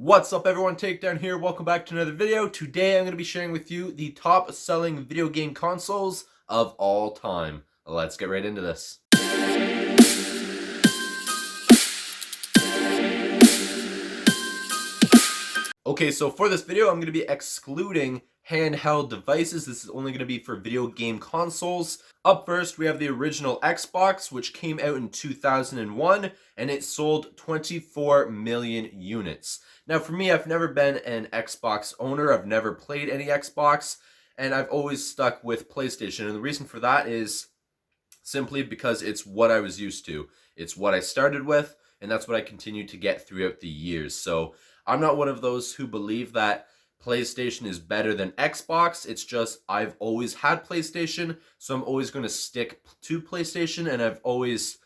What's up everyone, Takedown here, welcome back to another video. Today I'm going to be sharing with you the top selling video game consoles of all time. Let's get right into this. Okay, so for this video I'm going to be excluding handheld devices. This is only going to be for video game consoles. Up first we have the original Xbox, which came out in 2001 and it sold 24 million units. Now for me, I've never been an Xbox owner. I've never played any Xbox and I've always stuck with PlayStation, and the reason for that is simply because it's what I was used to. It's what I started with, and that's what I continue to get throughout the years. So I'm not one of those who believe that PlayStation is better than Xbox. It's just I've always had PlayStation, so I'm always going to stick to PlayStation, and I've always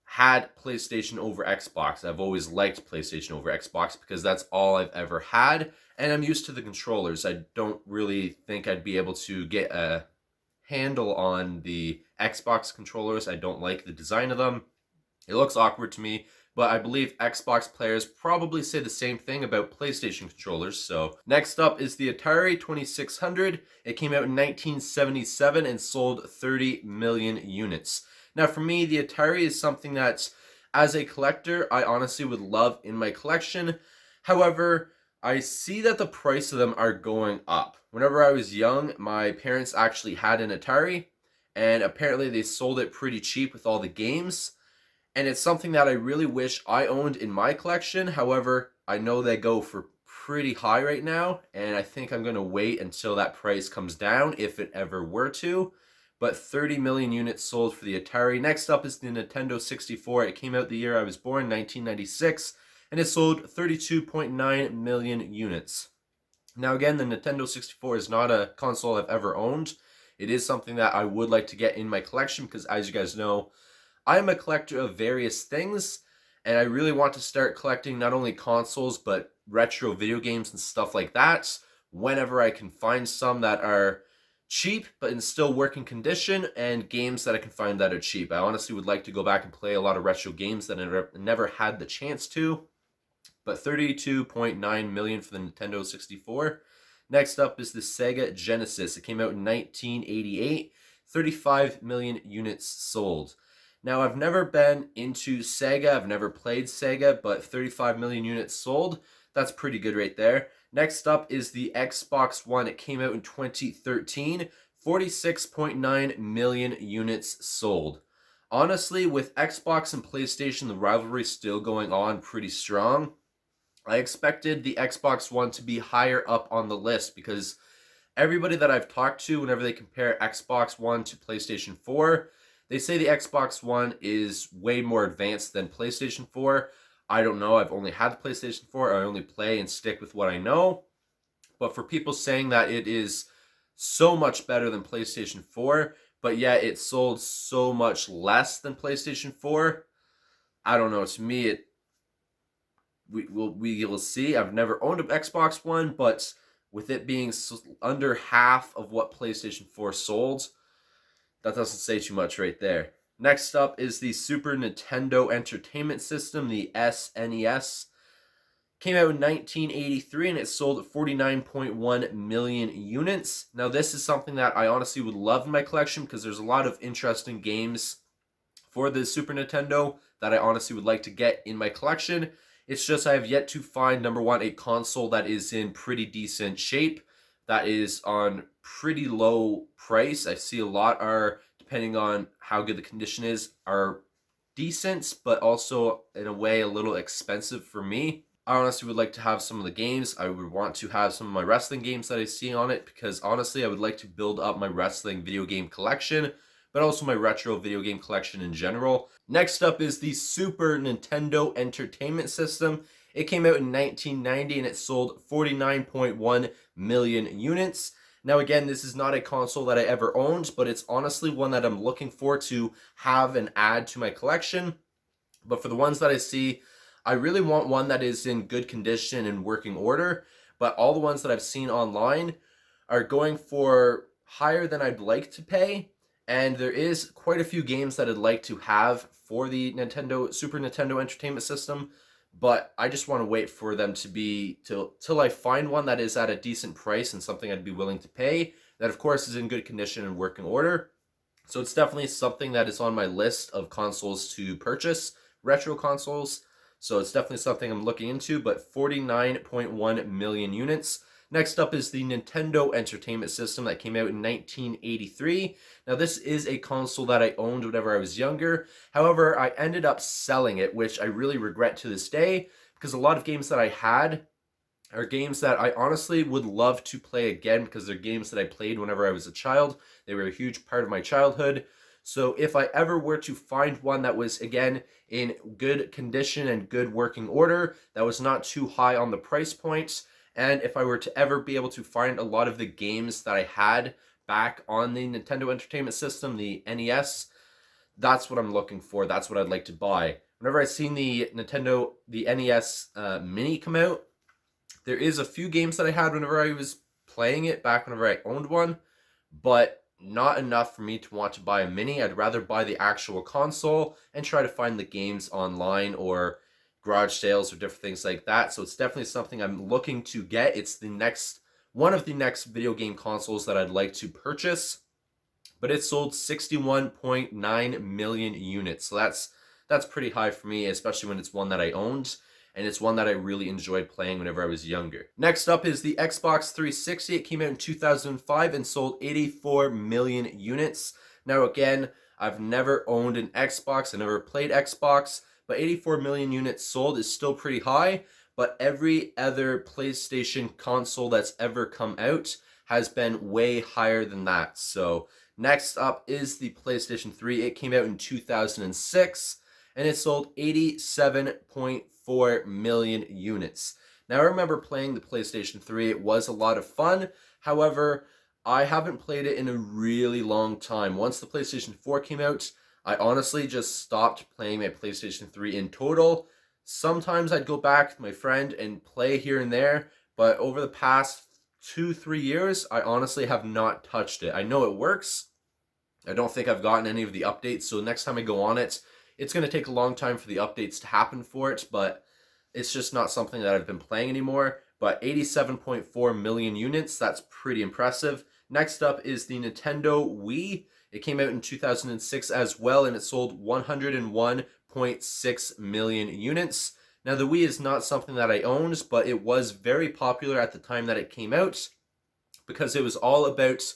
had PlayStation over Xbox. I've always liked PlayStation over Xbox because that's all I've ever had, and I'm used to the controllers. I don't really think I'd be able to get a handle on the Xbox controllers. I don't like the design of them. It looks awkward to me, but I believe Xbox players probably say the same thing about PlayStation controllers. So next up is the Atari 2600. It came out in 1977 and sold 30 million units. Now for me, the Atari is something that, as a collector, I honestly would love in my collection. However, I see that the price of them are going up. Whenever I was young, my parents actually had an Atari, and apparently they sold it pretty cheap with all the games. And it's something that I really wish I owned in my collection. However, I know they go for pretty high right now, and I think I'm going to wait until that price comes down, if it ever were to. But 30 million units sold for the Atari. Next up is the Nintendo 64. It came out the year I was born, 1996, and it sold 32.9 million units. Now again, the Nintendo 64 is not a console I've ever owned. It is something that I would like to get in my collection because, as you guys know, I am a collector of various things, and I really want to start collecting not only consoles but retro video games and stuff like that whenever I can find some that are cheap but in still working condition, and games that I can find that are cheap. I honestly would like to go back and play a lot of retro games that I never had the chance to. But 32.9 million for the Nintendo 64. Next up is the Sega Genesis. It came out in 1988. 35 million units sold. Now, I've never been into Sega. I've never played Sega, but 35 million units sold. That's pretty good right there. Next up is the Xbox One. It came out in 2013. 46.9 million units sold. Honestly, with Xbox and PlayStation, the rivalry still going on pretty strong. I expected the Xbox One to be higher up on the list because everybody that I've talked to, whenever they compare Xbox One to PlayStation 4, they say the Xbox One is way more advanced than PlayStation 4. I don't know. I've only had the PlayStation 4. I only play and stick with what I know. But for people saying that it is so much better than PlayStation 4, but yet it sold so much less than PlayStation 4, I don't know. To me, we will see. I've never owned an Xbox One, but with it being under half of what PlayStation 4 sold, that doesn't say too much right there. Next up is the Super Nintendo Entertainment System, the SNES. Came out in 1983 and it sold 49.1 million units. Now this is something that I honestly would love in my collection because there's a lot of interesting games for the Super Nintendo that I honestly would like to get in my collection. It's just I have yet to find, number one, a console that is in pretty decent shape, that is on pretty low price. I see a lot are, depending on how good the condition is, are decent, but also in a way a little expensive for me. I honestly would like to have some of the games. I would want to have some of my wrestling games that I see on it because honestly I would like to build up my wrestling video game collection, but also my retro video game collection in general. Next up is the Super Nintendo Entertainment System. It came out in 1990 and it sold 49.1 million units. Now again, this is not a console that I ever owned, but it's honestly one that I'm looking for to have and add to my collection. But for the ones that I see, I really want one that is in good condition and working order. But all the ones that I've seen online are going for higher than I'd like to pay. And there is quite a few games that I'd like to have for the Super Nintendo Entertainment System, but I just want to wait for them to be till I find one that is at a decent price and something I'd be willing to pay, that of course is in good condition and working order. So it's definitely something that is on my list of consoles to purchase, retro consoles. So it's definitely something I'm looking into, but 49.1 million units. Next up is the Nintendo Entertainment System that came out in 1983. Now this is a console that I owned whenever I was younger. However, I ended up selling it, which I really regret to this day, because a lot of games that I had are games that I honestly would love to play again, because they're games that I played whenever I was a child. They were a huge part of my childhood. So if I ever were to find one that was, again, in good condition and good working order, that was not too high on the price point, and if I were to ever be able to find a lot of the games that I had back on the Nintendo Entertainment System, the NES, that's what I'm looking for. That's what I'd like to buy. Whenever I seen the NES Mini come out, there is a few games that I had whenever I was playing it back whenever I owned one, but not enough for me to want to buy a mini. I'd rather buy the actual console and try to find the games online or garage sales or different things like that. So it's definitely something I'm looking to get. It's one of the next video game consoles that I'd like to purchase, but it sold 61.9 million units. So that's pretty high for me, especially when it's one that I owned, and it's one that I really enjoyed playing whenever I was younger. Next up is the Xbox 360. It came out in 2005 and sold 84 million units. Now again, I've never owned an Xbox, I never played Xbox, but 84 million units sold is still pretty high, but every other PlayStation console that's ever come out has been way higher than that. So next up is the PlayStation 3. It came out in 2006 and it sold 87.4 million units. Now I remember playing the PlayStation 3. It was a lot of fun. However, I haven't played it in a really long time. Once the PlayStation 4 came out, I honestly just stopped playing my PlayStation 3 in total. Sometimes I'd go back with my friend and play here and there, but over the past 2-3 years, I honestly have not touched it. I know it works. I don't think I've gotten any of the updates, so next time I go on it, it's going to take a long time for the updates to happen for it, but it's just not something that I've been playing anymore. But 87.4 million units, that's pretty impressive. Next up is the Nintendo Wii. It came out in 2006 as well, and it sold 101.6 million units. Now, the Wii is not something that I owned, but it was very popular at the time that it came out because it was all about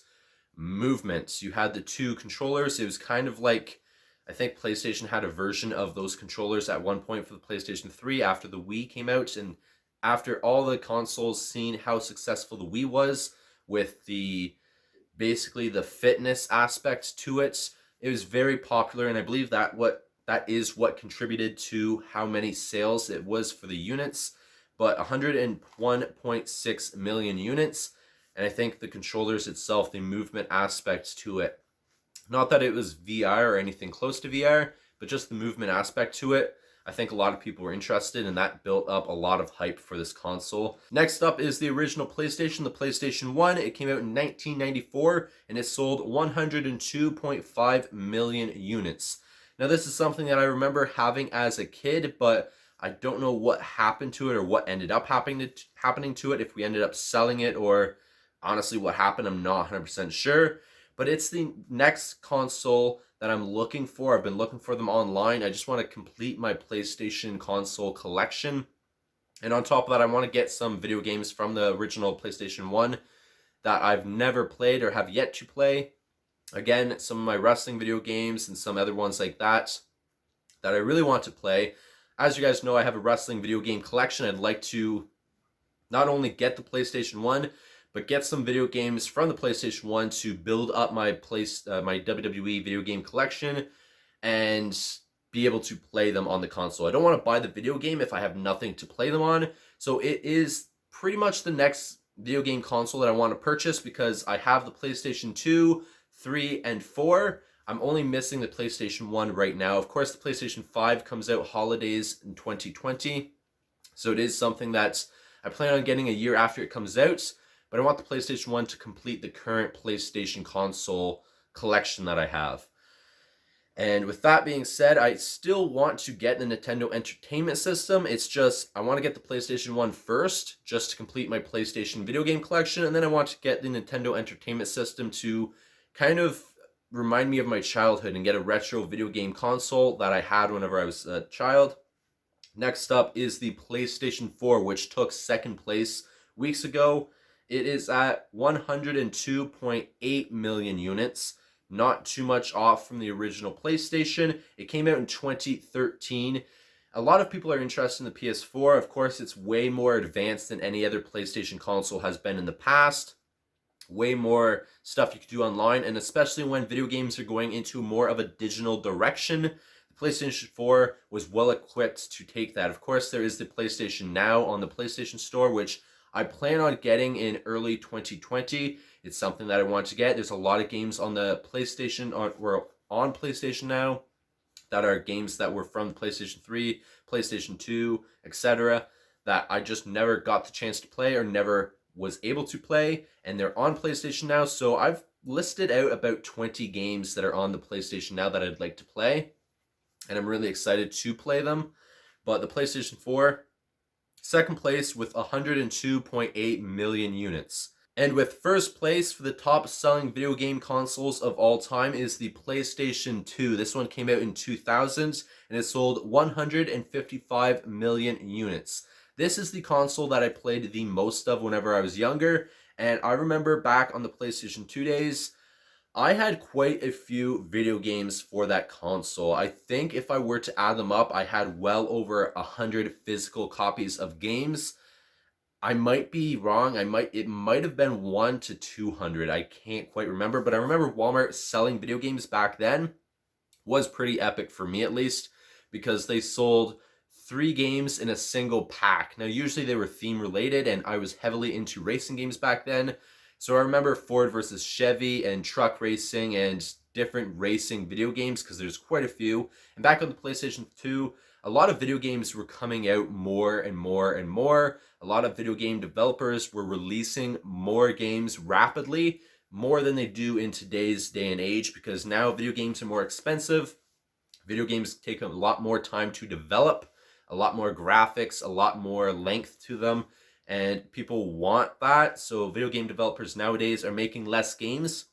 movement. You had the two controllers. It was kind of like, I think PlayStation had a version of those controllers at one point for the PlayStation 3 after the Wii came out, and after all the consoles seeing how successful the Wii was with basically the fitness aspect to it, it was very popular, and I believe that is what contributed to how many sales it was for the units. But 101.6 million units, and I think the controllers itself, the movement aspect to it, not that it was VR or anything close to VR, but just the movement aspect to it, I think a lot of people were interested, and that built up a lot of hype for this console. Next up is the original PlayStation, the PlayStation 1. It came out in 1994, and it sold 102.5 million units. Now, this is something that I remember having as a kid, but I don't know what happened to it or what ended up happening to it, if we ended up selling it, or honestly what happened, I'm not 100% sure. But it's the next console that I'm looking for. I've been looking for them online. I just want to complete my PlayStation console collection. And on top of that, I want to get some video games from the original PlayStation 1 that I've never played or have yet to play. Again, some of my wrestling video games and some other ones like that I really want to play. As you guys know, I have a wrestling video game collection. I'd like to not only get the PlayStation 1, but get some video games from the PlayStation 1 to build up my WWE video game collection and be able to play them on the console. I don't want to buy the video game if I have nothing to play them on. So it is pretty much the next video game console that I want to purchase, because I have the PlayStation 2, 3, and 4. I'm only missing the PlayStation 1 right now. Of course, the PlayStation 5 comes out holidays in 2020. So it is something that I plan on getting a year after it comes out. But I want the PlayStation 1 to complete the current PlayStation console collection that I have. And with that being said, I still want to get the Nintendo Entertainment System. It's just, I want to get the PlayStation 1 first, just to complete my PlayStation video game collection. And then I want to get the Nintendo Entertainment System to kind of remind me of my childhood and get a retro video game console that I had whenever I was a child. Next up is the PlayStation 4, which took second place weeks ago. It is at 102.8 million units. Not too much off from the original PlayStation. It came out in 2013. A lot of people are interested in the PS4. Of course, it's way more advanced than any other PlayStation console has been in the past. Way more stuff you can do online, and especially when video games are going into more of a digital direction, the PlayStation 4 was well equipped to take that. Of course, there is the PlayStation Now on the PlayStation Store, which I plan on getting in early 2020. It's something that I want to get. There's a lot of games on the PlayStation, or on PlayStation Now, that are games that were from the PlayStation 3, PlayStation 2, etc., that I just never got the chance to play or never was able to play, and they're on PlayStation Now. So I've listed out about 20 games that are on the PlayStation Now that I'd like to play, and I'm really excited to play them. But the PlayStation 4, second place with 102.8 million units. And with first place for the top selling video game consoles of all time is the PlayStation 2. This one came out in 2000 and it sold 155 million units. This is the console that I played the most of whenever I was younger, and I remember back on the PlayStation 2 days, I had quite a few video games for that console. I think if I were to add them up, I had well over 100 physical copies of games. I might be wrong. It might have been 1 to 200. I can't quite remember, but I remember Walmart selling video games back then was pretty epic for me, at least, because they sold 3 games in a single pack. Now, usually they were theme related, and I was heavily into racing games back then. So I remember Ford versus Chevy and truck racing and different racing video games, because there's quite a few. And back on the PlayStation 2, a lot of video games were coming out more and more and more. A lot of video game developers were releasing more games rapidly, more than they do in today's day and age, because now video games are more expensive. Video games take a lot more time to develop, a lot more graphics, a lot more length to them, and people want that. So video game developers nowadays are making less games,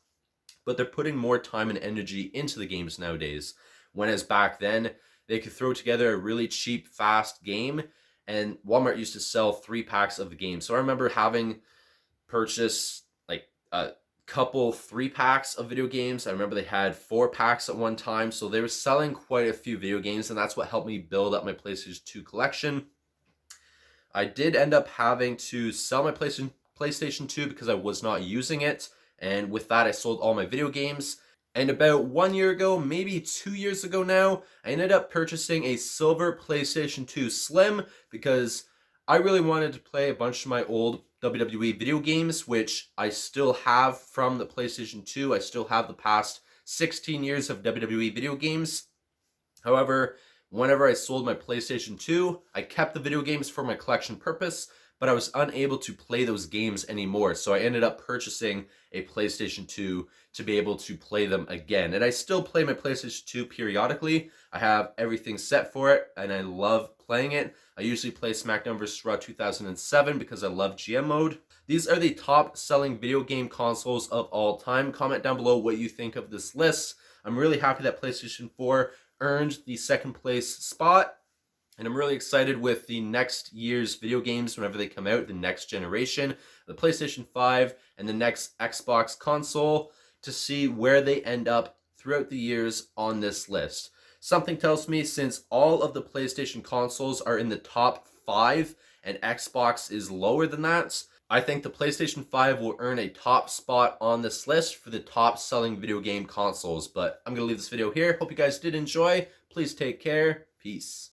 but they're putting more time and energy into the games nowadays. Whereas back then, they could throw together a really cheap, fast game, and Walmart used to sell 3 packs of the game. So I remember having purchased like a couple 3 packs of video games. I remember they had 4 packs at one time, so they were selling quite a few video games, and that's what helped me build up my PlayStation 2 collection. I did end up having to sell my PlayStation 2 because I was not using it, and with that I sold all my video games. And about 1 year ago, maybe 2 years ago now, I ended up purchasing a silver PlayStation 2 Slim because I really wanted to play a bunch of my old WWE video games, which I still have from the PlayStation 2. I still have the past 16 years of WWE video games. However, whenever I sold my PlayStation 2, I kept the video games for my collection purpose, but I was unable to play those games anymore. So I ended up purchasing a PlayStation 2 to be able to play them again. And I still play my PlayStation 2 periodically. I have everything set for it, and I love playing it. I usually play SmackDown vs. Raw 2007 because I love GM mode. These are the top selling video game consoles of all time. Comment down below what you think of this list. I'm really happy that PlayStation 4 earned the second place spot. And I'm really excited with the next year's video games whenever they come out, the next generation, the PlayStation 5 and the next Xbox console, to see where they end up throughout the years on this list. Something tells me since all of the PlayStation consoles are in the top 5 and Xbox is lower than that, I think the PlayStation 5 will earn a top spot on this list for the top selling video game consoles. But I'm going to leave this video here. Hope you guys did enjoy. Please take care. Peace.